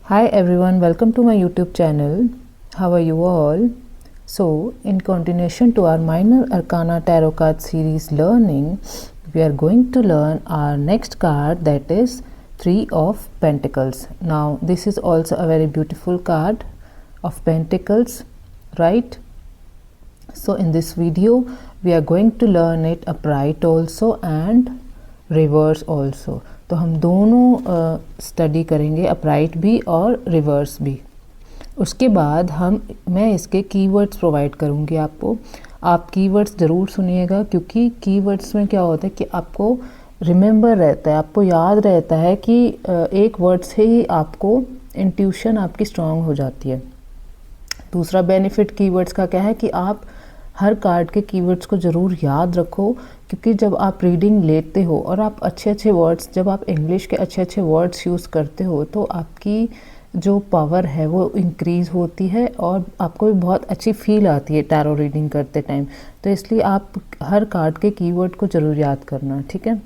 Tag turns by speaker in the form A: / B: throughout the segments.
A: Hi everyone, welcome to my YouTube channel. How are you all? So, in continuation to our Minor Arcana Tarot card series learning, we are going to learn our next card, that is Three of Pentacles. Now, this is also a very beautiful card of Pentacles, right? So, in this video, we are going to learn it upright also and reverse also. तो हम दोनों study करेंगे, upright भी और reverse भी। उसके बाद मैं इसके कीवर्ड्स प्रोवाइड करूँगी आपको। आप कीवर्ड्स ज़रूर सुनिएगा, क्योंकि कीवर्ड्स में क्या होता है कि आपको रिमेंबर रहता है, आपको याद रहता है कि एक वर्ड से ही आपको इंट्यूशन आपकी स्ट्रांग हो जाती है। दूसरा बेनिफिट कीवर्ड्स का क्या है कि आप हर कार्ड के कीवर्ड्स को ज़रूर याद रखो, क्योंकि जब आप रीडिंग लेते हो और आप अच्छे वर्ड्स, जब आप इंग्लिश के अच्छे वर्ड्स यूज़ करते हो तो आपकी जो पावर है वो इंक्रीज़ होती है और आपको भी बहुत अच्छी फील आती है टैरो रीडिंग करते टाइम। तो इसलिए आप हर कार्ड के कीवर्ड को ज़रूर याद करना, ठीक है।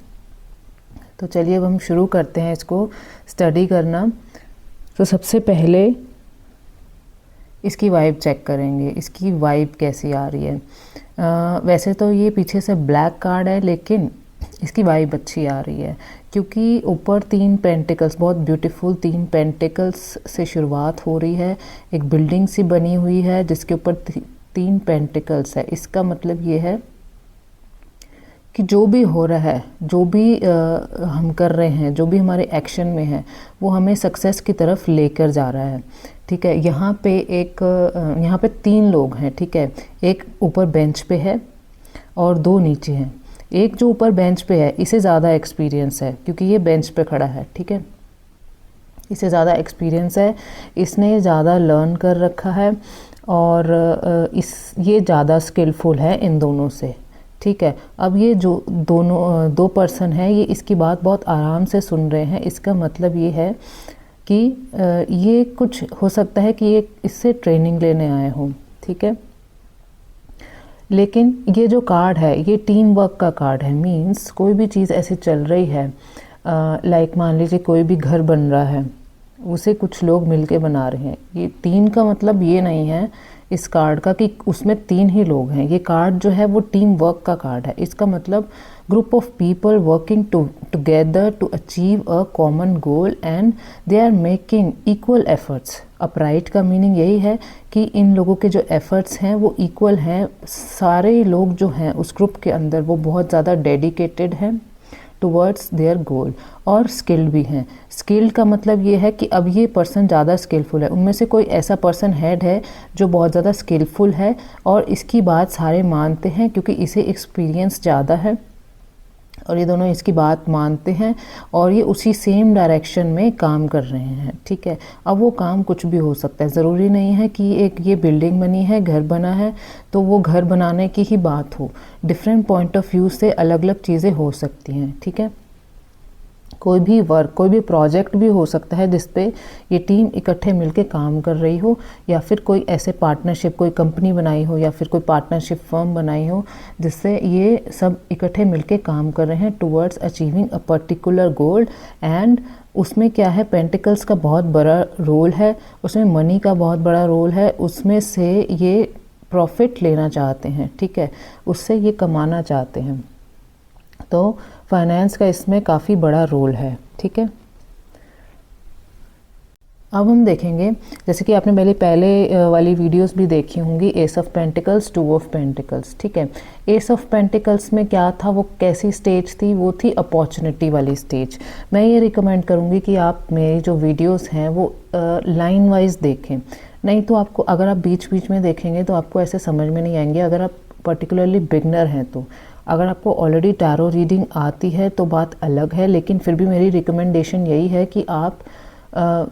A: तो चलिए अब हम शुरू करते हैं इसको स्टडी करना। तो सबसे पहले इसकी वाइब चेक करेंगे, इसकी वाइब कैसी आ रही है। वैसे तो ये पीछे से ब्लैक कार्ड है, लेकिन इसकी वाइब अच्छी आ रही है, क्योंकि ऊपर 3 पेंटिकल्स, बहुत ब्यूटीफुल 3 पेंटिकल्स से शुरुआत हो रही है। एक बिल्डिंग सी बनी हुई है जिसके ऊपर 3 पेंटिकल्स है। इसका मतलब ये है कि जो भी हो रहा है, जो भी हम कर रहे हैं, जो भी हमारे एक्शन में है, वो हमें सक्सेस की तरफ लेकर जा रहा है, ठीक है। यहाँ पे 3 लोग हैं, ठीक है। एक ऊपर बेंच पे है और 2 नीचे हैं। एक जो ऊपर बेंच पे है, इसे ज़्यादा एक्सपीरियंस है, क्योंकि ये बेंच पे खड़ा है, ठीक है। इसे ज़्यादा एक्सपीरियंस है, इसने ज़्यादा लर्न कर रखा है और ये ज़्यादा स्किलफुल है इन दोनों से, ठीक है। अब ये जो दो पर्सन है, ये इसकी बात बहुत आराम से सुन रहे हैं। इसका मतलब ये है कि ये कुछ हो सकता है कि ये इससे ट्रेनिंग लेने आए हों, ठीक है। लेकिन ये जो कार्ड है, ये टीम वर्क का कार्ड है। मींस कोई भी चीज़ ऐसे चल रही है, लाइक मान लीजिए कोई भी घर बन रहा है, उसे कुछ लोग मिलके बना रहे हैं। ये 3 का मतलब ये नहीं है इस कार्ड का कि उसमें 3 ही लोग हैं। ये कार्ड जो है वो टीम वर्क का कार्ड है। इसका मतलब group of people working together to achieve a common goal and they are making equal efforts. Upright का मीनिंग यही है कि इन लोगों के जो एफर्ट्स हैं वो इक्वल हैं। सारे लोग जो हैं उस ग्रुप के अंदर वो बहुत ज़्यादा डेडिकेटेड हैं टुवर्ड्स देयर गोल, और स्किल्ड भी हैं। स्किल्ड का मतलब ये है कि अब ये पर्सन ज़्यादा स्किलफुल है। उनमें से कोई ऐसा पर्सन हेड है जो बहुत ज़्यादा स्किलफुल है और इसकी बात सारे मानते हैं, क्योंकि इसे एक्सपीरियंस ज़्यादा है और ये दोनों इसकी बात मानते हैं और ये उसी सेम डायरेक्शन में काम कर रहे हैं, ठीक है। अब वो काम कुछ भी हो सकता है, ज़रूरी नहीं है कि ये बिल्डिंग बनी है, घर बना है तो वो घर बनाने की ही बात हो। डिफरेंट पॉइंट ऑफ व्यू से अलग अलग चीज़ें हो सकती हैं, ठीक है। कोई भी वर्क, कोई भी प्रोजेक्ट भी हो सकता है जिस पे ये टीम इकट्ठे मिलके काम कर रही हो, या फिर कोई ऐसे पार्टनरशिप, कोई कंपनी बनाई हो या फिर कोई पार्टनरशिप फर्म बनाई हो जिससे ये सब इकट्ठे मिलके काम कर रहे हैं towards achieving a particular goal. And उसमें क्या है, पेंटिकल्स का बहुत बड़ा रोल है, उसमें मनी का बहुत बड़ा रोल है, उसमें से ये प्रॉफिट लेना चाहते हैं, ठीक है, उससे ये कमाना चाहते हैं। तो फाइनेंस का इसमें काफ़ी बड़ा रोल है, ठीक है। अब हम देखेंगे, जैसे कि आपने पहले वाली वीडियोस भी देखी होंगी, S of pentacles, 2 of pentacles, ठीक है। एस ऑफ पेंटिकल्स में क्या था, वो कैसी स्टेज थी, वो थी अपॉर्चुनिटी वाली स्टेज। मैं ये रिकमेंड करूँगी कि आप मेरी जो वीडियोस हैं वो लाइन वाइज देखें, नहीं तो आपको, अगर आप बीच बीच में देखेंगे तो आपको ऐसे समझ में नहीं आएंगे। अगर आप पर्टिकुलरली बिगनर हैं तो, अगर आपको ऑलरेडी टैरो रीडिंग आती है तो बात अलग है, लेकिन फिर भी मेरी रिकमेंडेशन यही है कि आप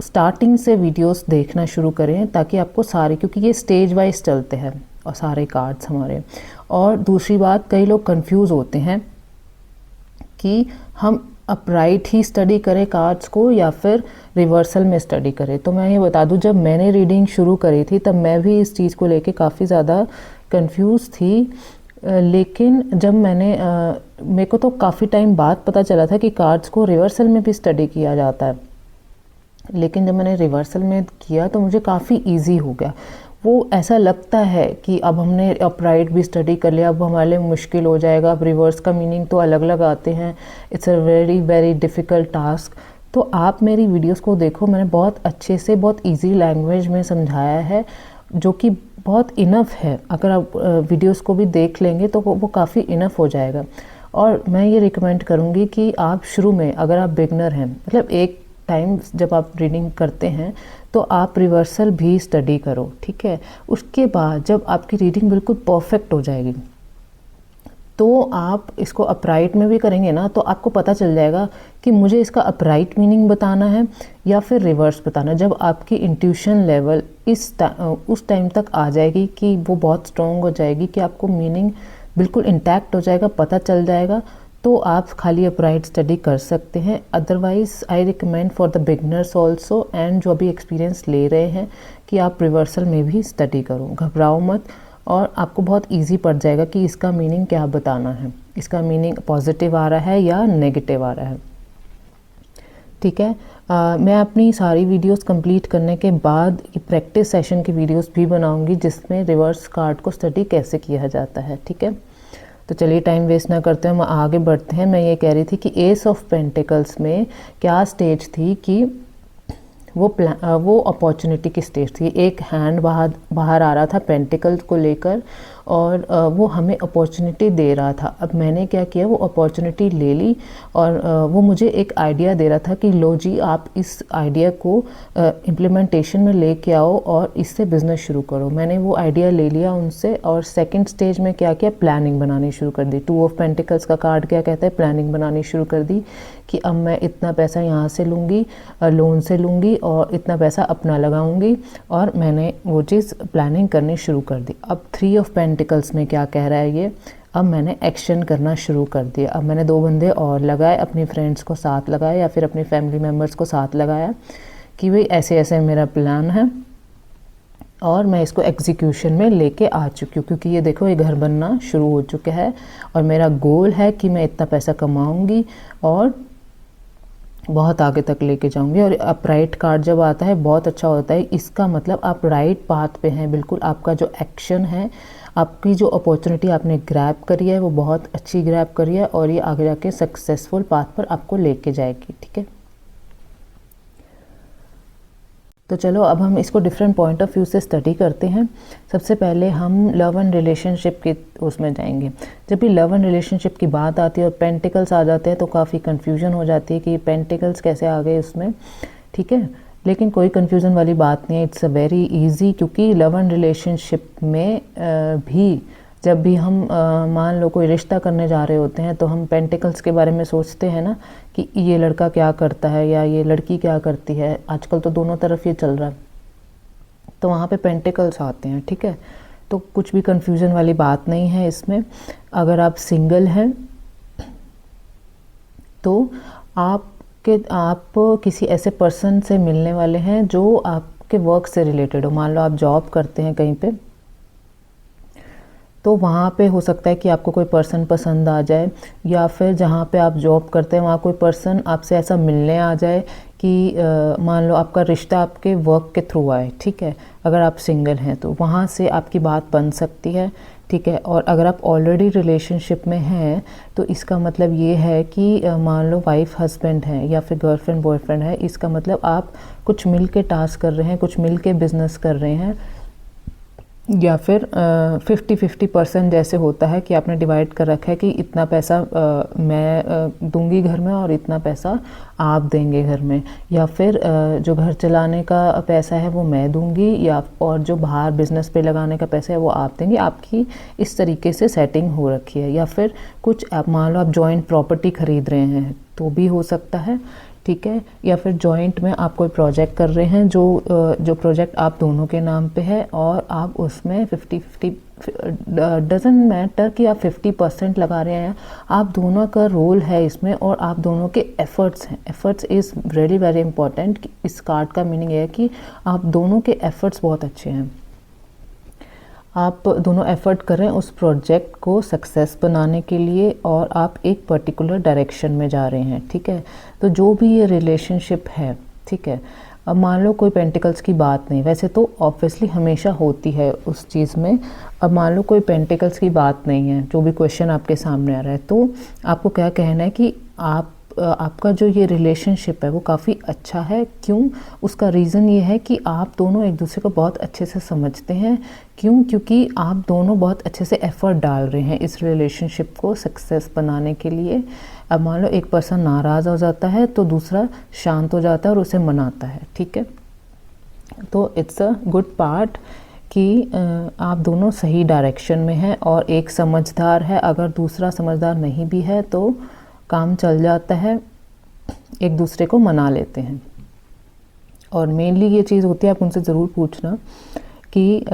A: स्टार्टिंग से वीडियोस देखना शुरू करें, ताकि आपको सारे, क्योंकि ये स्टेज वाइज चलते हैं और सारे कार्ड्स हमारे। और दूसरी बात, कई लोग कंफ्यूज होते हैं कि हम अपराइट ही स्टडी करें कार्ड्स को या फिर रिवर्सल में स्टडी करें। तो मैं ये बता दूं, जब मैंने रीडिंग शुरू करी थी तब मैं भी इस चीज़ को लेके काफ़ी ज़्यादा कंफ्यूज थी, लेकिन जब मेरे को तो काफ़ी टाइम बाद पता चला था कि कार्ड्स को रिवर्सल में भी स्टडी किया जाता है। लेकिन जब मैंने रिवर्सल में किया तो मुझे काफ़ी इजी हो गया। वो ऐसा लगता है कि अब हमने अपराइट भी स्टडी कर लिया, अब हमारे लिए मुश्किल हो जाएगा, अब रिवर्स का मीनिंग तो अलग अलग आते हैं, it's a very very difficult task. तो आप मेरी वीडियोस को देखो, मैंने बहुत अच्छे से बहुत इजी लैंग्वेज में समझाया है, जो कि बहुत इनफ है। अगर आप वीडियोस को भी देख लेंगे तो वो काफ़ी इनफ हो जाएगा। और मैं ये रिकमेंड करूँगी कि आप शुरू में, अगर आप बिगनर हैं, मतलब एक टाइम जब आप रीडिंग करते हैं तो आप रिवर्सल भी स्टडी करो, ठीक है। उसके बाद जब आपकी रीडिंग बिल्कुल परफेक्ट हो जाएगी तो आप इसको अपराइट में भी करेंगे ना, तो आपको पता चल जाएगा कि मुझे इसका अपराइट मीनिंग बताना है या फिर रिवर्स बताना है। जब आपकी इंट्यूशन लेवल उस टाइम तक आ जाएगी कि वो बहुत स्ट्रॉन्ग हो जाएगी कि आपको मीनिंग बिल्कुल इंटैक्ट हो जाएगा, पता चल जाएगा, तो आप खाली अपराइट स्टडी कर सकते हैं। Otherwise I recommend for the beginners also and जो अभी एक्सपीरियंस ले रहे हैं कि आप रिवर्सल में भी स्टडी करो, घबराओ मत, और आपको बहुत इजी पड़ जाएगा कि इसका मीनिंग क्या बताना है, इसका मीनिंग पॉजिटिव आ रहा है या नेगेटिव आ रहा है, ठीक है। मैं अपनी सारी वीडियोस कंप्लीट करने के बाद प्रैक्टिस सेशन की वीडियोस भी बनाऊंगी जिसमें रिवर्स कार्ड को स्टडी कैसे किया जाता है, ठीक है। तो चलिए टाइम वेस्ट ना करते हैं, हम आगे बढ़ते हैं। मैं ये कह रही थी कि एस ऑफ पेंटिकल्स में क्या स्टेज थी कि वो अपॉर्चुनिटी की स्टेज थी। एक हैंड बाहर आ रहा था पेंटिकल्स को लेकर और वो हमें अपॉर्चुनिटी दे रहा था। अब मैंने क्या किया, वो अपॉर्चुनिटी ले ली और वो मुझे एक आइडिया दे रहा था कि लो जी, आप इस आइडिया को इम्प्लीमेंटेशन में लेके आओ और इससे बिज़नेस शुरू करो। मैंने वो आइडिया ले लिया उनसे और सेकंड स्टेज में क्या किया, प्लानिंग बनानी शुरू कर दी। 2 ऑफ पेंटिकल्स का कार्ड क्या कहता है, प्लानिंग बनानी शुरू कर दी कि अब मैं इतना पैसा यहाँ से लूँगी, लोन से लूँगी और इतना पैसा अपना लगाऊंगी, और मैंने वो चीज़ प्लानिंग करनी शुरू कर दी। अब 3 ऑफ पेंटिकल्स में क्या कह रहा है ये, अब मैंने एक्शन करना शुरू कर दिया। अब मैंने 2 बंदे और लगाए, अपने फ्रेंड्स को साथ लगाए या फिर अपने फैमिली मेम्बर्स को साथ लगाया कि भाई ऐसे ऐसे मेरा प्लान है और मैं इसको एग्जीक्यूशन में लेके आ चुकी हूँ, क्योंकि ये देखो ये घर बनना शुरू हो चुका है और मेरा गोल है कि मैं इतना पैसा कमाऊँगी और बहुत आगे तक लेके जाऊंगी। और अपराइट कार्ड जब आता है बहुत अच्छा होता है, इसका मतलब आप राइट पाथ पे हैं बिल्कुल। आपका जो एक्शन है, आपकी जो अपॉर्चुनिटी आपने ग्रैब करी है वो बहुत अच्छी ग्रैब करी है और ये आगे जाके सक्सेसफुल पाथ पर आपको लेके जाएगी, ठीक है। तो चलो अब हम इसको डिफरेंट पॉइंट ऑफ व्यू से स्टडी करते हैं। सबसे पहले हम लव एंड रिलेशनशिप के उसमें जाएंगे। जब भी लव एंड रिलेशनशिप की बात आती है और पेंटिकल्स आ जाते हैं तो काफ़ी कन्फ्यूजन हो जाती है कि पेंटिकल्स कैसे आ गए उसमें, ठीक है। लेकिन कोई कन्फ्यूज़न वाली बात नहीं है, इट्स अ वेरी ईजी, क्योंकि लव एंड रिलेशनशिप में भी जब भी हम मान लो कोई रिश्ता करने जा रहे होते हैं तो हम पेंटिकल्स के बारे में सोचते हैं ना कि ये लड़का क्या करता है या ये लड़की क्या करती है। आजकल तो दोनों तरफ ये चल रहा है, तो वहाँ पे पेंटिकल्स आते हैं, ठीक है। तो कुछ भी कंफ्यूजन वाली बात नहीं है इसमें। अगर आप सिंगल हैं तो आप किसी ऐसे पर्सन से मिलने वाले हैं जो आपके वर्क से रिलेटेड हो। मान लो आप जॉब करते हैं कहीं पे, तो वहाँ पे हो सकता है कि आपको कोई पर्सन पसंद आ जाए, या फिर जहाँ पे आप जॉब करते हैं वहाँ कोई पर्सन आपसे ऐसा मिलने आ जाए कि मान लो आपका रिश्ता आपके वर्क के थ्रू आए, ठीक है। अगर आप सिंगल हैं तो वहाँ से आपकी बात बन सकती है, ठीक है। और अगर आप ऑलरेडी रिलेशनशिप में हैं तो इसका मतलब ये है कि मान लो वाइफ हस्बैंड हैं या फिर गर्लफ्रेंड बॉयफ्रेंड है, इसका मतलब आप कुछ मिल के टास्क कर रहे हैं, कुछ मिल के बिजनेस कर रहे हैं, या फिर 50-50% जैसे होता है कि आपने डिवाइड कर रखा है कि इतना पैसा मैं दूंगी घर में और इतना पैसा आप देंगे घर में, या फिर जो घर चलाने का पैसा है वो मैं दूंगी, या और जो बाहर बिजनेस पे लगाने का पैसा है वो आप देंगे। आपकी इस तरीके से सेटिंग हो रखी है। या फिर कुछ आप मान लो आप जॉइंट प्रॉपर्टी खरीद रहे हैं तो भी हो सकता है, ठीक है। या फिर जॉइंट में आप कोई प्रोजेक्ट कर रहे हैं जो प्रोजेक्ट आप दोनों के नाम पे है और आप उसमें 50-50 डजंट मैटर कि आप 50% लगा रहे हैं, आप दोनों का रोल है इसमें और आप दोनों के एफर्ट्स हैं। Efforts is very very important. इस कार्ड का मीनिंग है कि आप दोनों के एफर्ट्स बहुत अच्छे हैं, आप दोनों एफर्ट कर रहे हैं उस प्रोजेक्ट को सक्सेस बनाने के लिए और आप एक पर्टिकुलर डायरेक्शन में जा रहे हैं, ठीक है। तो जो भी ये रिलेशनशिप है, ठीक है, अब मान लो कोई पेंटिकल्स की बात नहीं, वैसे तो ऑब्वियसली हमेशा होती है उस चीज़ में। अब मान लो कोई पेंटिकल्स की बात नहीं है, जो भी क्वेश्चन आपके सामने आ रहा है, तो आपको क्या कहना है कि आपका जो ये रिलेशनशिप है वो काफ़ी अच्छा है। क्यों? उसका रीज़न ये है कि आप दोनों एक दूसरे को बहुत अच्छे से समझते हैं। क्यों? क्योंकि आप दोनों बहुत अच्छे से एफ़र्ट डाल रहे हैं इस रिलेशनशिप को सक्सेस बनाने के लिए। अब मान लो एक पर्सन नाराज़ हो जाता है तो दूसरा शांत हो जाता है और उसे मनाता है, ठीक है। तो इट्स अ गुड पार्ट कि आप दोनों सही डायरेक्शन में हैं और एक समझदार है, अगर दूसरा समझदार नहीं भी है तो काम चल जाता है, एक दूसरे को मना लेते हैं। और मेनली ये चीज़ होती है, आप उनसे ज़रूर पूछना कि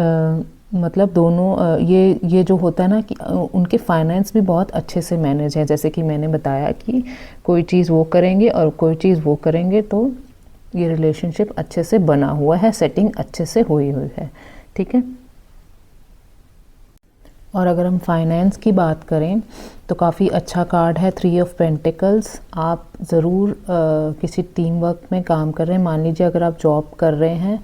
A: मतलब दोनों ये जो होता है ना कि उनके फाइनेंस भी बहुत अच्छे से मैनेज है। जैसे कि मैंने बताया कि कोई चीज़ वो करेंगे और कोई चीज़ वो करेंगे, तो ये रिलेशनशिप अच्छे से बना हुआ है, सेटिंग अच्छे से हुई है, ठीक है। और अगर हम फाइनेंस की बात करें तो काफ़ी अच्छा कार्ड है, 3 ऑफ पेंटिकल्स। आप ज़रूर किसी टीम वर्क में काम कर रहे हैं। मान लीजिए अगर आप जॉब कर रहे हैं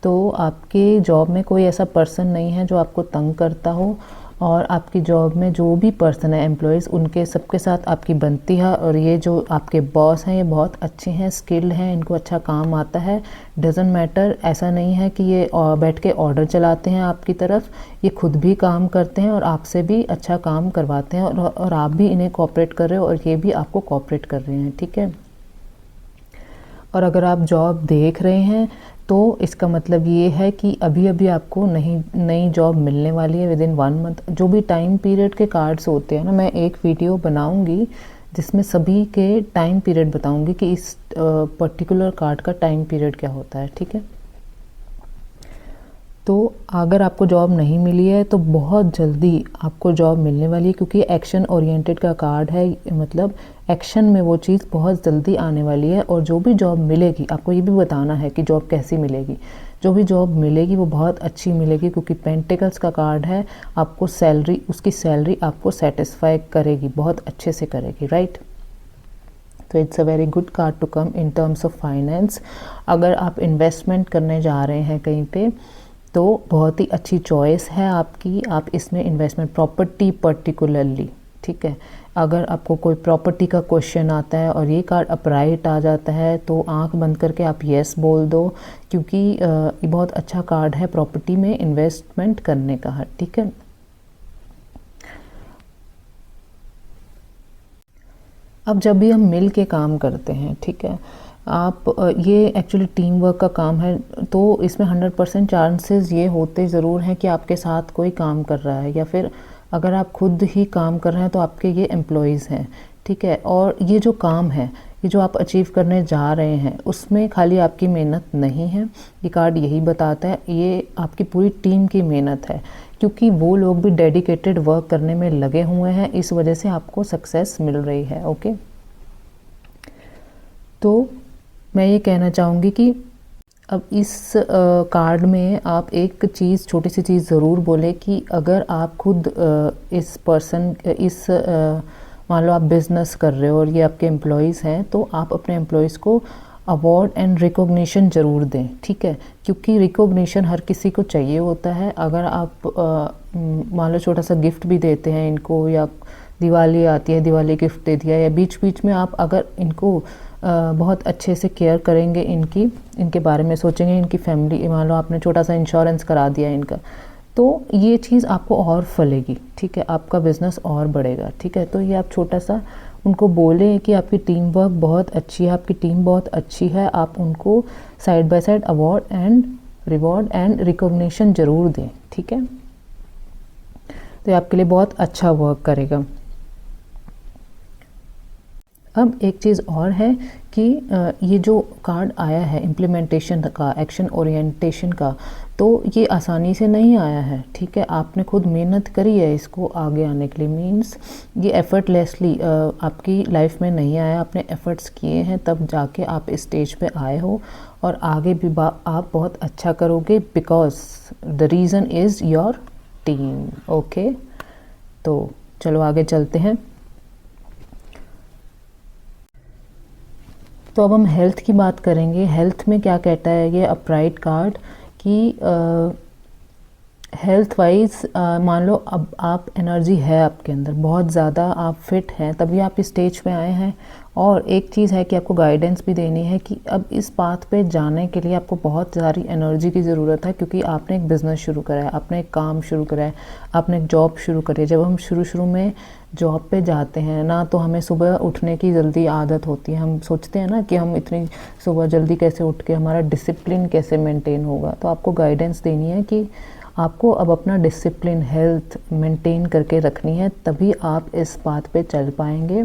A: तो आपके जॉब में कोई ऐसा पर्सन नहीं है जो आपको तंग करता हो, और आपकी जॉब में जो भी पर्सन है, एम्प्लॉयज़, उनके सबके साथ आपकी बनती है। और ये जो आपके बॉस हैं ये बहुत अच्छे हैं, स्किल्ड हैं, इनको अच्छा काम आता है। डज़न्ट मैटर, ऐसा नहीं है कि ये बैठ के ऑर्डर चलाते हैं आपकी तरफ, ये खुद भी काम करते हैं और आपसे भी अच्छा काम करवाते हैं, और आप भी इन्हें कोऑपरेट कर रहे हो और ये भी आपको कोऑपरेट कर रहे हैं, ठीक है। और अगर आप जॉब देख रहे हैं तो इसका मतलब ये है कि अभी अभी आपको नई जॉब मिलने वाली है विदिन 1 मंथ। जो भी टाइम पीरियड के कार्ड्स होते हैं ना, मैं एक वीडियो बनाऊंगी जिसमें सभी के टाइम पीरियड बताऊंगी कि इस पर्टिकुलर कार्ड का टाइम पीरियड क्या होता है, ठीक है। तो अगर आपको जॉब नहीं मिली है तो बहुत जल्दी आपको जॉब मिलने वाली है, क्योंकि एक्शन ओरिएंटेड का कार्ड है, मतलब एक्शन में वो चीज़ बहुत जल्दी आने वाली है। और जो भी जॉब मिलेगी, आपको ये भी बताना है कि जॉब कैसी मिलेगी। जो भी जॉब मिलेगी वो बहुत अच्छी मिलेगी, क्योंकि पेंटिकल्स का कार्ड है, आपको सैलरी, उसकी सैलरी आपको सेटिस्फाई करेगी, बहुत अच्छे से करेगी, राइट। तो it's a very good card to come in terms of finance. अगर आप इन्वेस्टमेंट करने जा रहे हैं कहीं पे तो बहुत ही अच्छी चॉइस है आपकी। आप इसमें इन्वेस्टमेंट, प्रॉपर्टी पर्टिकुलरली, ठीक है। अगर आपको कोई प्रॉपर्टी का क्वेश्चन आता है और ये कार्ड अपराइट आ जाता है तो आंख बंद करके आप येस बोल दो, क्योंकि ये बहुत अच्छा कार्ड है प्रॉपर्टी में इन्वेस्टमेंट करने का, ठीक है। अब जब भी हम मिल के काम करते हैं, ठीक है, आप ये एक्चुअली टीम वर्क का काम है, तो इसमें 100% चांसेस ये होते ज़रूर हैं कि आपके साथ कोई काम कर रहा है, या फिर अगर आप खुद ही काम कर रहे हैं तो आपके ये एम्प्लॉयज़ हैं, ठीक है। और ये जो काम है, ये जो आप अचीव करने जा रहे हैं, उसमें खाली आपकी मेहनत नहीं है, ये कार्ड यही बताता है, ये आपकी पूरी टीम की मेहनत है, क्योंकि वो लोग भी डेडिकेटेड वर्क करने में लगे हुए हैं, इस वजह से आपको सक्सेस मिल रही है, ओके। तो मैं ये कहना चाहूँगी कि अब इस कार्ड में आप एक चीज़, छोटी सी चीज़ ज़रूर बोले कि अगर आप खुद इस पर्सन, मान लो आप बिज़नेस कर रहे हो और ये आपके एम्प्लॉयज़ हैं, तो आप अपने एम्प्लॉयज़ को अवार्ड एंड रिकॉग्निशन ज़रूर दें, ठीक है। क्योंकि रिकॉग्निशन हर किसी को चाहिए होता है। अगर आप मान लो छोटा सा गिफ्ट भी देते हैं इनको, या दिवाली आती है, दिवाली गिफ्ट दे दिया, या बीच बीच में आप अगर इनको बहुत अच्छे से केयर करेंगे, इनके बारे में सोचेंगे, इनकी फैमिली, मान लो आपने छोटा सा इंश्योरेंस करा दिया इनका, तो ये चीज़ आपको और फलेगी, ठीक है, आपका बिज़नेस और बढ़ेगा, ठीक है। तो ये आप छोटा सा उनको बोलें कि आपकी टीम वर्क बहुत अच्छी है, आपकी टीम बहुत अच्छी है, आप उनको side by side award and reward and recognition ज़रूर दें, ठीक है। तो ये आपके लिए बहुत अच्छा वर्क करेगा। अब एक चीज़ और है कि ये जो कार्ड आया है इम्प्लीमेंटेशन का, एक्शन ओरिएंटेशन का, तो ये आसानी से नहीं आया है, ठीक है। आपने खुद मेहनत करी है इसको आगे आने के लिए, मीन्स ये एफर्टलेसली आपकी लाइफ में नहीं आया, आपने एफर्ट्स किए हैं तब जाके आप इस स्टेज पे आए हो, और आगे भी आप बहुत अच्छा करोगे, because the reason is your team, okay. तो चलो आगे चलते हैं। तो अब हम हेल्थ की बात करेंगे। हेल्थ में क्या कहता है ये अपराइट कार्ड कि हेल्थ वाइज मान लो अब आप एनर्जी है आपके अंदर बहुत ज़्यादा, आप फिट हैं तभी आप इस स्टेज पे आए हैं। और एक चीज़ है कि आपको गाइडेंस भी देनी है कि अब इस पाथ पे जाने के लिए आपको बहुत सारी एनर्जी की ज़रूरत है, क्योंकि आपने एक बिज़नेस शुरू करा है, आपने एक काम शुरू करा है, आपने एक जॉब शुरू करी है। जब हम शुरू में जॉब पे जाते हैं ना, तो हमें सुबह उठने की जल्दी आदत होती है। हम सोचते हैं ना कि हम इतनी सुबह जल्दी कैसे उठ के हमारा डिसिप्लिन कैसे मेंटेन होगा। तो आपको गाइडेंस देनी है कि आपको अब अपना डिसिप्लिन हेल्थ मेंटेन करके रखनी है, तभी आप इस बात पे चल पाएंगे,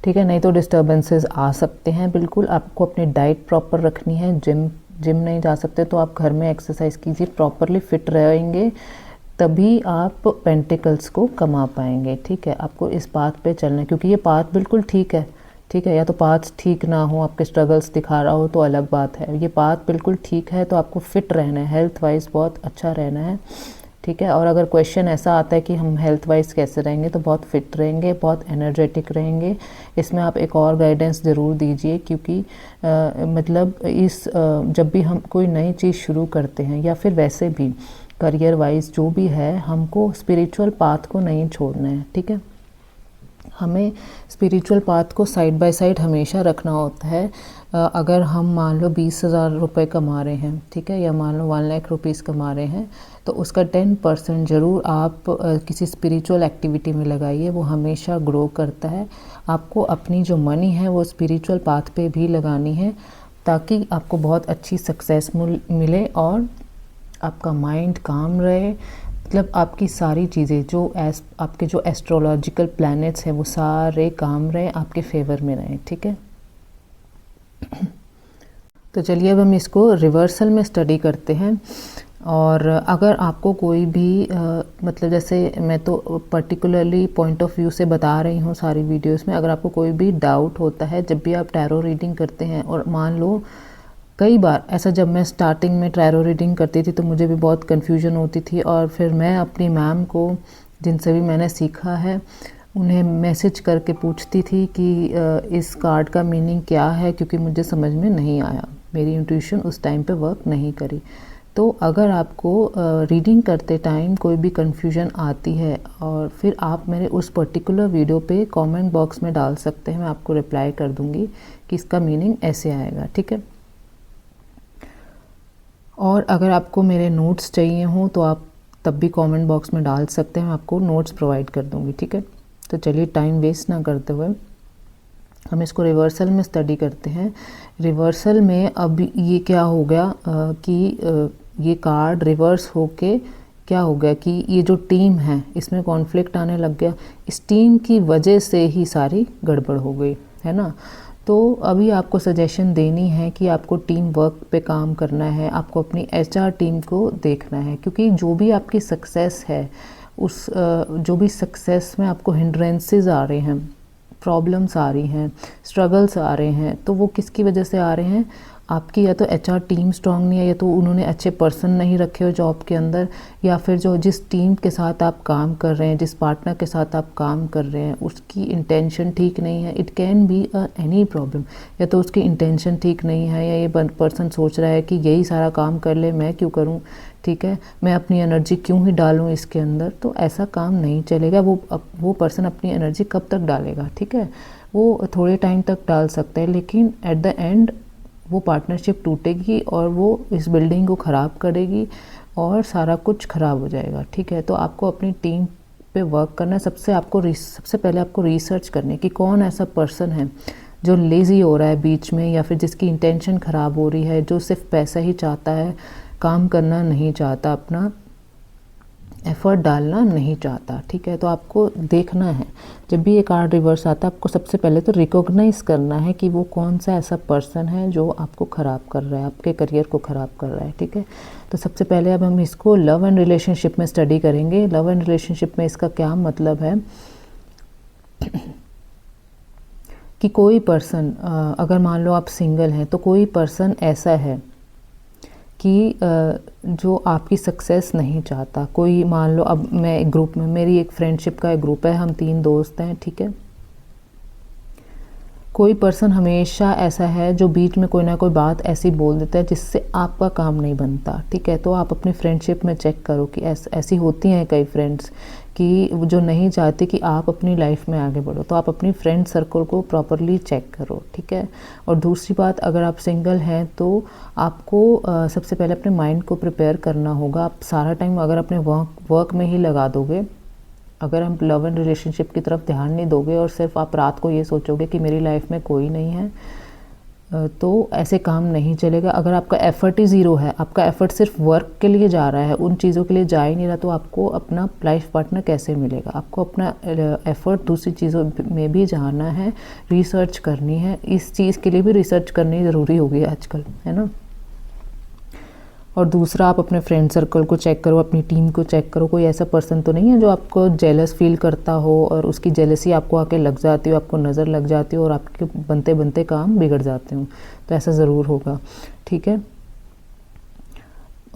A: ठीक है। नहीं तो डिस्टर्बेंसेस आ सकते हैं। बिल्कुल आपको अपनी डाइट प्रॉपर रखनी है। जिम नहीं जा सकते तो आप घर में एक्सरसाइज कीजिए, प्रॉपरली फिट रहेंगे, तभी आप पेंटिकल्स को कमा पाएंगे, ठीक है। आपको इस पाथ पे चलना है, क्योंकि ये पाथ बिल्कुल ठीक है, ठीक है। या तो पाथ ठीक ना हो, आपके स्ट्रगल्स दिखा रहा हो तो अलग बात है। ये पाथ बिल्कुल ठीक है, तो आपको फिट रहना है, हेल्थ वाइज बहुत अच्छा रहना है, ठीक है। और अगर क्वेश्चन ऐसा आता है कि हम हेल्थ वाइज कैसे रहेंगे, तो बहुत फिट रहेंगे, बहुत एनर्जेटिक रहेंगे। इसमें आप एक और गाइडेंस ज़रूर दीजिए, क्योंकि मतलब जब भी हम कोई नई चीज़ शुरू करते हैं या फिर वैसे भी करियर वाइज जो भी है, हमको स्पिरिचुअल पाथ को नहीं छोड़ना है, ठीक है। हमें स्पिरिचुअल पाथ को साइड बाय साइड हमेशा रखना होता है। अगर हम मान लो 20,000 रुपये कमा रहे हैं, ठीक है, या मान लो 1 लाख रुपीज़ कमा रहे हैं, तो उसका 10% ज़रूर आप किसी स्पिरिचुअल एक्टिविटी में लगाइए, वो हमेशा ग्रो करता है। आपको अपनी जो मनी है वो स्पिरिचुअल पाथ पे भी लगानी है, ताकि आपको बहुत अच्छी सक्सेस मिले और आपका माइंड काम रहे। मतलब आपकी सारी चीज़ें जो आपके जो एस्ट्रोलॉजिकल प्लैनेट्स हैं वो सारे काम रहे, आपके फेवर में रहें, ठीक है। तो चलिए अब हम इसको रिवर्सल में स्टडी करते हैं। और अगर आपको कोई भी मतलब जैसे मैं तो पर्टिकुलरली पॉइंट ऑफ व्यू से बता रही हूँ सारी वीडियोस में, अगर आपको कोई भी डाउट होता है जब भी आप टैरो रीडिंग करते हैं, और मान लो कई बार ऐसा जब मैं स्टार्टिंग में टैरो रीडिंग करती थी तो मुझे भी बहुत कन्फ्यूजन होती थी, और फिर मैं अपनी मैम को जिनसे भी मैंने सीखा है उन्हें मैसेज करके पूछती थी कि इस कार्ड का मीनिंग क्या है, क्योंकि मुझे समझ में नहीं आया, मेरी इंट्यूशन उस टाइम पे वर्क नहीं करी। तो अगर आपको रीडिंग करते टाइम कोई भी कन्फ्यूजन आती है, और फिर आप मेरे उस पर्टिकुलर वीडियो पे कमेंट बॉक्स में डाल सकते हैं, मैं आपको रिप्लाई कर दूँगी कि इसका मीनिंग ऐसे आएगा, ठीक है। और अगर आपको मेरे नोट्स चाहिए हों तो आप तब भी कमेंट बॉक्स में डाल सकते हैं, मैं आपको नोट्स प्रोवाइड कर दूँगी, ठीक है। तो चलिए टाइम वेस्ट ना करते हुए हम इसको रिवर्सल में स्टडी करते हैं। रिवर्सल में अब ये क्या हो गया कि ये कार्ड रिवर्स होके क्या हो गया कि ये जो टीम है इसमें कॉन्फ्लिक्ट आने लग गया। इस टीम की वजह से ही सारी गड़बड़ हो गई, है ना। तो अभी आपको सजेशन देनी है कि आपको टीम वर्क पे काम करना है, आपको अपनी HR टीम को देखना है, क्योंकि जो भी आपकी सक्सेस है उस जो भी सक्सेस में आपको हिंड्रेंसेस आ रहे हैं, प्रॉब्लम्स आ रही हैं, स्ट्रगल्स आ रहे हैं, तो वो किसकी वजह से आ रहे हैं? आपकी या तो HR टीम स्ट्रांग नहीं है, या तो उन्होंने अच्छे पर्सन नहीं रखे हो जॉब के अंदर, या फिर जो जिस टीम के साथ आप काम कर रहे हैं, जिस पार्टनर के साथ आप काम कर रहे हैं उसकी इंटेंशन ठीक नहीं है। It can be any problem, या तो उसकी इंटेंशन ठीक नहीं है, या ये पर्सन सोच रहा है कि यही सारा काम कर ले, मैं क्यों करूँ, ठीक है, मैं अपनी एनर्जी क्यों ही डालूँ इसके अंदर। तो ऐसा काम नहीं चलेगा। वो पर्सन अपनी एनर्जी कब तक डालेगा, ठीक है, वो थोड़े टाइम तक डाल सकते हैं, लेकिन एट द एंड वो पार्टनरशिप टूटेगी और वो इस बिल्डिंग को ख़राब करेगी और सारा कुछ ख़राब हो जाएगा, ठीक है। तो आपको अपनी टीम पे वर्क करना है। सबसे पहले आपको रिसर्च करनी कि कौन ऐसा पर्सन है जो लेज़ी हो रहा है बीच में, या फिर जिसकी इंटेंशन ख़राब हो रही है, जो सिर्फ पैसा ही चाहता है, काम करना नहीं चाहता, अपना एफ़र्ट डालना नहीं चाहता, ठीक है। तो आपको देखना है जब भी ये कार्ड रिवर्स आता है, आपको सबसे पहले तो रिकॉग्नाइज़ करना है कि वो कौन सा ऐसा पर्सन है जो आपको ख़राब कर रहा है, आपके करियर को ख़राब कर रहा है, ठीक है। तो सबसे पहले अब हम इसको लव एंड रिलेशनशिप में स्टडी करेंगे। लव एंड रिलेशनशिप में इसका क्या मतलब है कि कोई पर्सन, अगर मान लो आप सिंगल हैं, तो कोई पर्सन ऐसा है कि जो आपकी सक्सेस नहीं चाहता। कोई मान लो, अब मैं एक ग्रुप में, मेरी एक फ्रेंडशिप का एक ग्रुप है, हम 3 दोस्त हैं, ठीक है। कोई पर्सन हमेशा ऐसा है जो बीच में कोई ना कोई बात ऐसी बोल देता है जिससे आपका काम नहीं बनता, ठीक है। तो आप अपनी फ्रेंडशिप में चेक करो कि ऐसी होती हैं कई फ्रेंड्स कि जो नहीं चाहती कि आप अपनी लाइफ में आगे बढ़ो, तो आप अपनी फ्रेंड सर्कल को प्रॉपरली चेक करो, ठीक है। और दूसरी बात, अगर आप सिंगल हैं तो आपको सबसे पहले अपने माइंड को प्रिपेयर करना होगा। आप सारा टाइम अगर अपने वर्क में ही लगा दोगे, अगर हम लव एंड रिलेशनशिप की तरफ ध्यान नहीं दोगे और सिर्फ आप रात को ये सोचोगे कि मेरी लाइफ में कोई नहीं है, तो ऐसे काम नहीं चलेगा। अगर आपका एफ़र्ट ही ज़ीरो है, आपका एफ़र्ट सिर्फ वर्क के लिए जा रहा है, उन चीज़ों के लिए जा ही नहीं रहा, तो आपको अपना लाइफ पार्टनर कैसे मिलेगा। आपको अपना एफ़र्ट दूसरी चीज़ों में भी जाना है, रिसर्च करनी है। इस चीज़ के लिए भी रिसर्च करनी ज़रूरी हो गई है आजकल, है ना। और दूसरा, आप अपने फ्रेंड सर्कल को चेक करो, अपनी टीम को चेक करो। कोई ऐसा पर्सन तो नहीं है जो आपको जेलस फील करता हो और उसकी जेलसी आपको आके लग जाती हो, आपको नज़र लग जाती हो और आपके बनते बनते काम बिगड़ जाते हो, तो ऐसा ज़रूर होगा, ठीक है।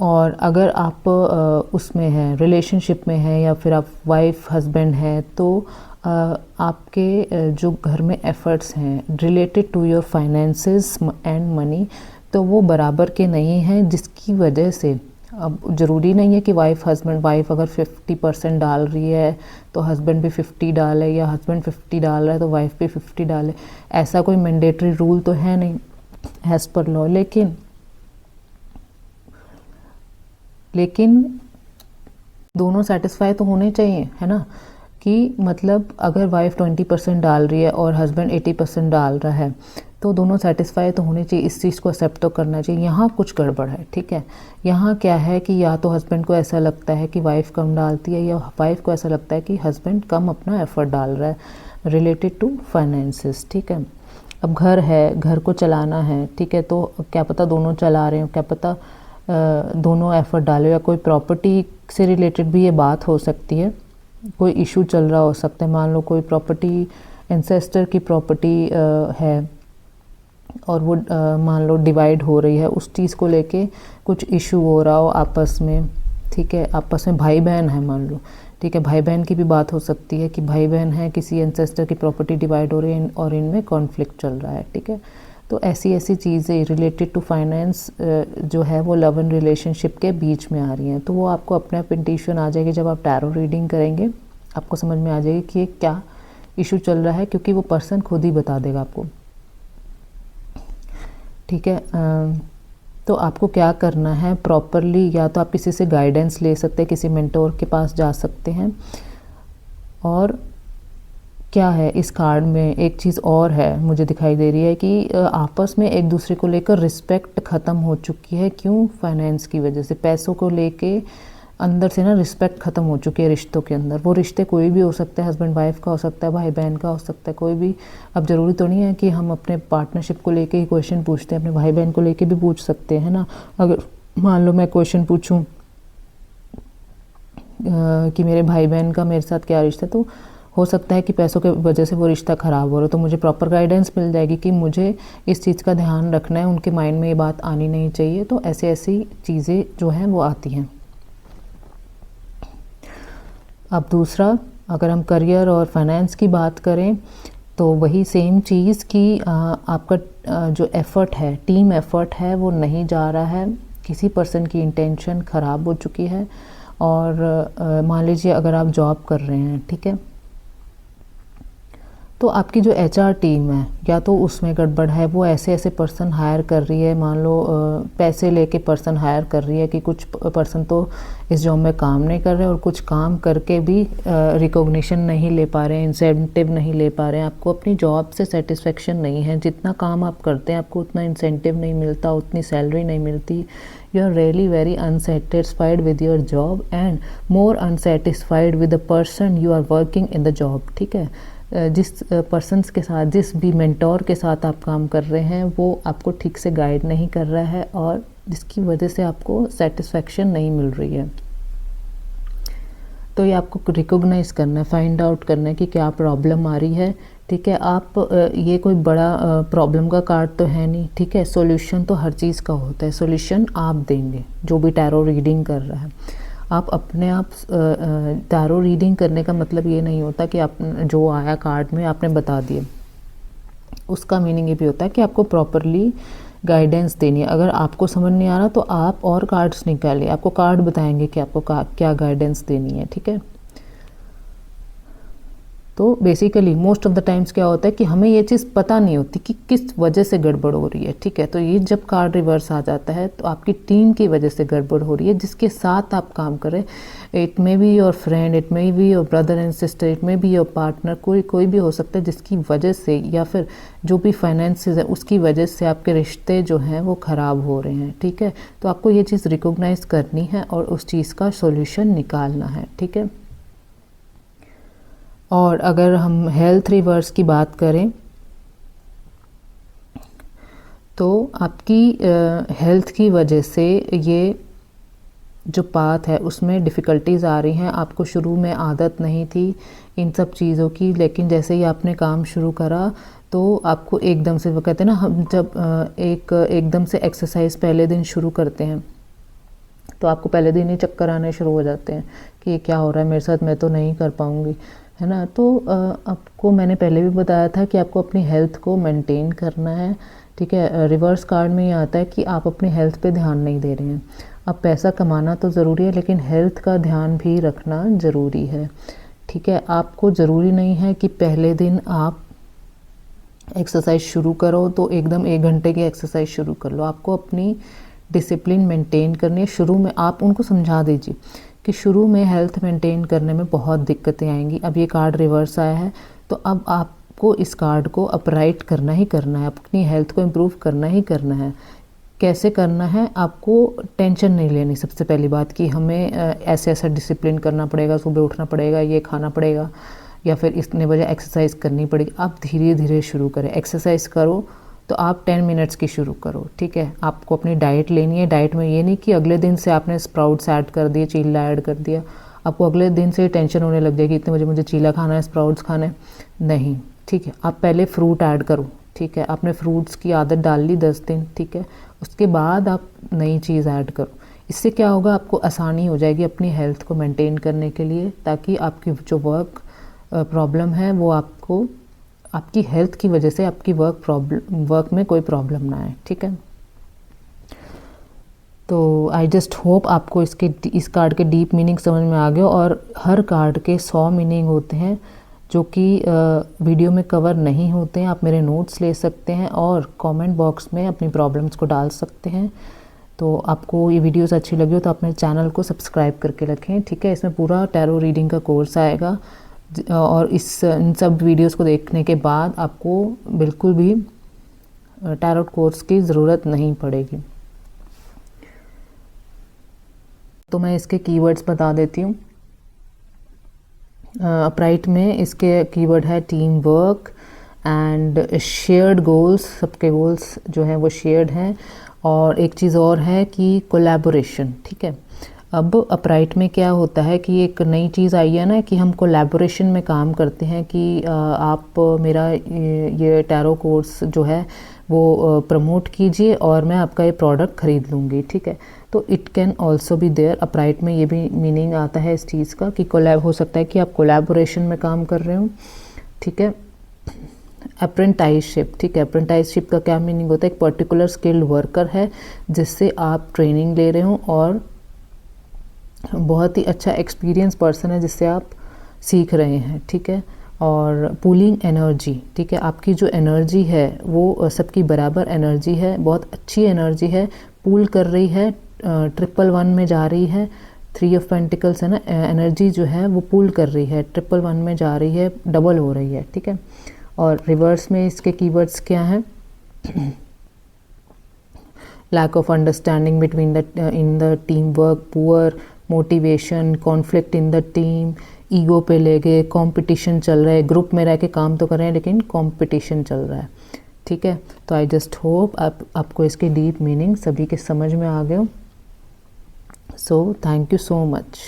A: और अगर आप उसमें हैं, रिलेशनशिप में हैं या फिर आप वाइफ हस्बैंड हैं, तो आपके जो घर में एफ़र्ट्स हैं related to your finances and money, तो वो बराबर के नहीं हैं, जिसकी वजह से अब ज़रूरी नहीं है कि वाइफ अगर 50% डाल रही है तो हस्बैंड भी 50 डाले, या हस्बैंड 50 डाल रहा है तो वाइफ भी 50 डाले। ऐसा कोई मैंडेटरी रूल तो है नहीं एज़ पर लॉ, लेकिन दोनों सेटिस्फाई तो होने चाहिए, है ना। कि मतलब अगर वाइफ 20% डाल रही है और हस्बैंड 80% डाल रहा है, तो दोनों सेटिस्फाई तो होने चाहिए। इस चीज़ को एक्सेप्ट तो करना चाहिए। यहाँ कुछ गड़बड़ है, ठीक है। यहाँ क्या है कि या तो हस्बैंड को ऐसा लगता है कि वाइफ कम डालती है, या वाइफ को ऐसा लगता है कि हस्बैंड कम अपना एफर्ट डाल रहा है रिलेटेड टू फाइनेंसेस, ठीक है। अब घर है, घर को चलाना है, ठीक है, तो क्या पता दोनों चला रहे हो, क्या पता दोनों एफर्ट डाले, या कोई प्रॉपर्टी से रिलेटेड भी ये बात हो सकती है, कोई इशू चल रहा हो सकता है। मान लो कोई प्रॉपर्टी, एंसेस्टर की प्रॉपर्टी है और वो मान लो डिवाइड हो रही है, उस चीज़ को लेके कुछ इशू हो रहा हो आपस में, ठीक है। आपस में भाई बहन है मान लो, ठीक है, भाई बहन की भी बात हो सकती है कि भाई बहन है, किसी एंसेस्टर की प्रॉपर्टी डिवाइड हो रही है और इनमें कॉन्फ्लिक्ट चल रहा है, ठीक है। तो ऐसी चीज़ें रिलेटेड टू फाइनेंस जो है वो लव एंड रिलेशनशिप के बीच में आ रही हैं, तो वो आपको अपने आप इंट्यूशन आ जाएगी। जब आप टैरो रीडिंग करेंगे आपको समझ में आ जाएगी कि ये क्या इशू चल रहा है, क्योंकि वो पर्सन खुद ही बता देगा आपको, ठीक है। तो आपको क्या करना है प्रॉपरली, या तो आप किसी से गाइडेंस ले सकते हैं, किसी मेंटोर के पास जा सकते हैं। और क्या है इस कार्ड में एक चीज़ और है मुझे दिखाई दे रही है कि आपस में एक दूसरे को लेकर रिस्पेक्ट ख़त्म हो चुकी है। क्यों? फाइनेंस की वजह से, पैसों को लेके अंदर से ना रिस्पेक्ट ख़त्म हो चुकी है रिश्तों के अंदर। वो रिश्ते कोई भी हो सकता है, हस्बैंड वाइफ का हो सकता है, भाई बहन का हो सकता है, कोई भी। अब ज़रूरी तो नहीं है कि हम अपने पार्टनरशिप को लेके ही क्वेश्चन पूछते हैं, अपने भाई बहन को लेके भी पूछ सकते हैं ना। अगर मान लो मैं क्वेश्चन पूछूं कि मेरे भाई बहन का मेरे साथ क्या रिश्ता है, तो हो सकता है कि पैसों के वजह से वो रिश्ता ख़राब हो रहा हो, तो मुझे प्रॉपर गाइडेंस मिल जाएगी कि मुझे इस चीज़ का ध्यान रखना है, उनके माइंड में ये बात आनी नहीं चाहिए। तो ऐसी चीज़ें जो हैं वो आती हैं। अब दूसरा, अगर हम करियर और फाइनेंस की बात करें तो वही सेम चीज़ कि आपका जो एफ़र्ट है, टीम एफ़र्ट है, वो नहीं जा रहा है। किसी पर्सन की इंटेंशन ख़राब हो चुकी है। और मान लीजिए अगर आप जॉब कर रहे हैं, ठीक है, तो आपकी जो एचआर टीम है या तो उसमें गड़बड़ है, वो ऐसे पर्सन हायर कर रही है, मान लो पैसे लेके पर्सन हायर कर रही है कि कुछ पर्सन तो इस जॉब में काम नहीं कर रहे और कुछ काम करके भी रिकॉग्निशन नहीं ले पा रहे हैं, इंसेंटिव नहीं ले पा रहे हैं। आपको अपनी जॉब से सेटिस्फेक्शन नहीं है, जितना काम आप करते हैं आपको उतना इंसेंटिव नहीं मिलता, उतनी सैलरी नहीं मिलती। You are really very unsatisfied with your job and more unsatisfied with the person you are working in the job, ठीक है। जिस पर्सन्स के साथ, जिस भी मेंटोर के साथ आप काम कर रहे हैं, वो आपको ठीक से गाइड नहीं कर रहा है और जिसकी वजह से आपको सेटिस्फेक्शन नहीं मिल रही है। तो ये आपको रिकॉग्नाइज़ करना है, फाइंड आउट करना है कि क्या प्रॉब्लम आ रही है, ठीक है। आप ये कोई बड़ा प्रॉब्लम का कार्ड तो है नहीं, ठीक है। सॉल्यूशन तो हर चीज़ का होता है, सॉल्यूशन आप देंगे जो भी टैरो रीडिंग कर रहा है। आप अपने आप टैरो रीडिंग करने का मतलब ये नहीं होता कि आप जो आया कार्ड में आपने बता दिए। उसका मीनिंग ये भी होता है कि आपको प्रॉपरली गाइडेंस देनी है। अगर आपको समझ नहीं आ रहा तो आप और कार्ड्स निकालिए, आपको कार्ड बताएंगे कि आपको क्या गाइडेंस देनी है, ठीक है। तो basically most of the times क्या होता है कि हमें ये चीज़ पता नहीं होती कि किस वजह से गड़बड़ हो रही है, ठीक है। तो ये जब कार्ड रिवर्स आ जाता है तो आपकी टीम की वजह से गड़बड़ हो रही है, जिसके साथ आप काम करें। It may be your friend, it may be your brother and sister, it may be your partner, कोई भी हो सकता है जिसकी वजह से, या फिर जो भी फाइनेंसेस है उसकी वजह से आपके रिश्ते जो हैं वो ख़राब हो रहे हैं, ठीक है। तो आपको ये चीज़ रिकॉग्नाइज करनी है और उस चीज़ का सोल्यूशन निकालना है, ठीक है। और अगर हम हेल्थ रिवर्स की बात करें तो आपकी हेल्थ की वजह से ये जो पाथ है उसमें डिफ़िकल्टीज़ आ रही हैं। आपको शुरू में आदत नहीं थी इन सब चीज़ों की, लेकिन जैसे ही आपने काम शुरू करा तो आपको एकदम से, वो कहते हैं ना, हम जब एकदम से एक्सरसाइज पहले दिन शुरू करते हैं तो आपको पहले दिन ही चक्कर आने शुरू हो जाते हैं कि ये क्या हो रहा है मेरे साथ, मैं तो नहीं कर पाऊँगी, है ना। तो आपको मैंने पहले भी बताया था कि आपको अपनी हेल्थ को मेंटेन करना है, ठीक है। रिवर्स कार्ड में ये आता है कि आप अपनी हेल्थ पे ध्यान नहीं दे रहे हैं। अब पैसा कमाना तो ज़रूरी है, लेकिन हेल्थ का ध्यान भी रखना ज़रूरी है, ठीक है। आपको ज़रूरी नहीं है कि पहले दिन आप एक्सरसाइज शुरू करो तो एकदम 1 घंटे की एक्सरसाइज शुरू कर लो। आपको अपनी डिसिप्लिन मेंटेन करनी है। शुरू में आप उनको समझा दीजिए कि शुरू में हेल्थ मेंटेन करने में बहुत दिक्कतें आएंगी। अब ये कार्ड रिवर्स आया है तो अब आपको इस कार्ड को अपराइट करना ही करना है, अपनी हेल्थ को इम्प्रूव करना ही करना है। कैसे करना है? आपको टेंशन नहीं लेनी। सबसे पहली बात कि हमें ऐसे ऐसा डिसिप्लिन करना पड़ेगा, सुबह उठना पड़ेगा, ये खाना पड़ेगा, या फिर इतने बजे एक्सरसाइज करनी पड़ेगी। आप धीरे धीरे शुरू करें। एक्सरसाइज करो तो आप 10 मिनट्स की शुरू करो, ठीक है। आपको अपनी डाइट लेनी है। डाइट में ये नहीं कि अगले दिन से आपने स्प्राउट्स ऐड कर दिए, चीला ऐड कर दिया, आपको अगले दिन से टेंशन होने लग जाएगी इतने बजे मुझे चीला खाना है, स्प्राउट्स खाना है, नहीं, ठीक है। आप पहले फ्रूट ऐड करो, ठीक है। आपने फ्रूट्स की आदत डाल ली 10 दिन, ठीक है। उसके बाद आप नई चीज़ ऐड करो। इससे क्या होगा, आपको आसानी हो जाएगी अपनी हेल्थ को मेंटेन करने के लिए, ताकि आपकी जो वर्क प्रॉब्लम है वो आपको आपकी हेल्थ की वजह से आपकी वर्क में कोई प्रॉब्लम ना आए, ठीक है। तो आई जस्ट होप आपको इस कार्ड के डीप मीनिंग समझ में आ गया। और हर कार्ड के 100 मीनिंग होते हैं जो कि वीडियो में कवर नहीं होते हैं। आप मेरे नोट्स ले सकते हैं और कमेंट बॉक्स में अपनी प्रॉब्लम्स को डाल सकते हैं। तो आपको ये वीडियोस अच्छी लगी हो तो आप मेरे चैनल को सब्सक्राइब करके रखें, ठीक है। इसमें पूरा टैरो रीडिंग का कोर्स आएगा और इन सब वीडियोस को देखने के बाद आपको बिल्कुल भी टैरोट कोर्स की ज़रूरत नहीं पड़ेगी। तो मैं इसके कीवर्ड्स बता देती हूँ। अपराइट में इसके कीवर्ड है team work and shared goals. सबके गोल्स जो हैं वो शेयर्ड हैं। और एक चीज़ और है कि कोलैबोरेशन, ठीक है। अब अपराइट में क्या होता है कि एक नई चीज़ आई है ना कि हम कोलैबोरेशन में काम करते हैं कि आप मेरा ये टैरो कोर्स जो है वो प्रमोट कीजिए और मैं आपका ये प्रोडक्ट ख़रीद लूँगी, ठीक है। तो it can also be there. Upright में ये भी मीनिंग आता है इस चीज़ का कि कोलैब हो सकता है कि आप कोलैबोरेशन में काम कर रहे हो, ठीक है। अप्रेंटाइसशिप, ठीक है। अप्रेंटाइसशिप का क्या मीनिंग होता है? एक पर्टिकुलर स्किल्ड वर्कर है जिससे आप ट्रेनिंग ले रहे हो और बहुत ही अच्छा एक्सपीरियंस पर्सन है जिससे आप सीख रहे हैं, ठीक है। और पूलिंग एनर्जी, ठीक है। आपकी जो एनर्जी है वो सबकी बराबर एनर्जी है, बहुत अच्छी एनर्जी है, पूल कर रही है, 111 में जा रही है। 3 ऑफ पेंटिकल्स है ना, एनर्जी जो है वो पूल कर रही है, 111 में जा रही है, डबल हो रही है, ठीक है। और रिवर्स में इसके कीवर्ड्स क्या हैं? Lack of understanding between in the team work, poor motivation, conflict in the team, ego पे ले गए, कंपटीशन चल रहा है, ग्रुप में रह के काम तो कर रहे हैं लेकिन कंपटीशन चल रहा है, ठीक है। तो आई जस्ट होप आपको इसके डीप मीनिंग सभी के समझ में आ गए। So thank you so much.